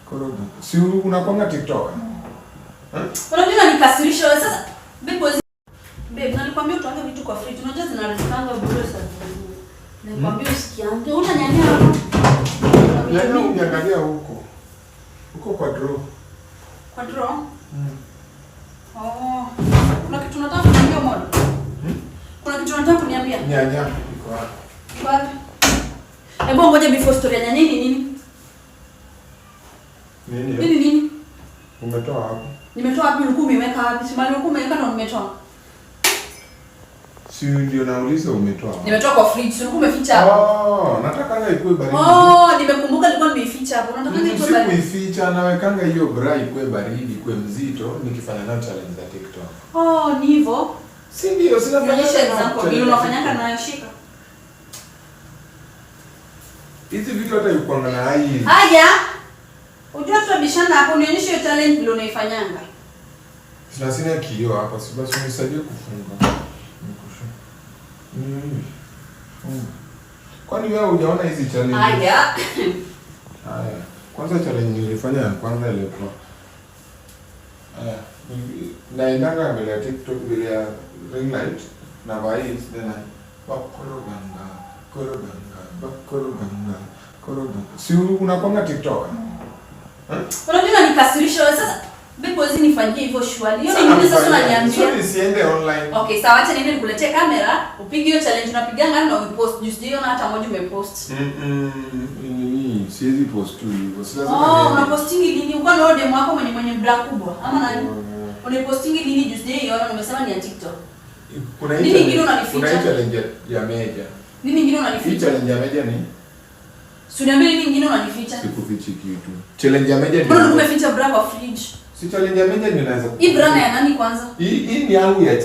Koroga. Si unakwanga TikTok? Unajua nikasirisha wewe sasa. Babe, nalikwambia tuanze vitu kwa fridge. Unajua zinarekanga bure sana. Nilikwambia usikiange. Unanyanyia hapo. Leo uniangalia huko. Huko kwa draw. Kwa draw? Oh. Kuna kitu nataka kuniambia mwana? Kuna kitu nataka kuniambia? Nyanya iko wapi? Wapi? Hebu ngoja before story ya nyanya nini? Nini? Umetoa wapi? Nimetoa wapi? Ulikuwa umeweka wapi? Simali ulikuwa umeweka na umetoa. Si ndio nauliza umetoa wapi? Nimetoa kwa fridge. Ulikuwa umeficha hapo. Oh, nataka ikuwe baridi. Oh, nimekumbuka nilikuwa nimeificha hapo. Nataka ikuwe baridi. Sikuificha, nawekanga hiyo bra ikuwe baridi, ikuwe mzito nikifanya nayo challenge za TikTok. Oh, ni hivyo. Si ndio, sina fanya example. Ndio unafanyanga nayo shika. Hizi vitu hata yukwanga na hai. Haja. Unajua tutabishana hapo, nionyeshe hiyo challenge ndio unaifanyanga. Sina kioo hapa, si basi unisaidie kufunga. Kwani wewe hujaona hizi challenge? Haja. Haya. Kwanza challenge nilifanya ya kwanza ilikuwa. Haya. Naendanga mbele ya TikTok bila ya ring light na voice then koroganga. Si unakwanga TikTok? Unajua nikasirisha wewe sasa. Bipo hizi nifanyie hivyo shwali. Hiyo ni nini sasa unaniambia? Sio siende online. Okay, sawa, acha niende nikuletee kamera, upige hiyo challenge unapiganga na upost. Just hiyo na hata moja umepost. Siwezi post tu hivyo. Si lazima. Unapostingi lini? Uko na demo wako mwenye bra kubwa ama nani? Unapostingi lini just hiyo na umesema ni ya TikTok. Kuna hii nyingine unanificha. Kuna challenge ya meja. Nini nyingine unanificha? Hii challenge ya meja ni? Si uniambie nini nyingine unanificha? Sikufichi kitu. Challenge ya meja ni. Mbona umeficha bra kwa fridge? Si challenge ya meja ni unaweza. Hii bra ya nani kwanza? Hii ni yangu ya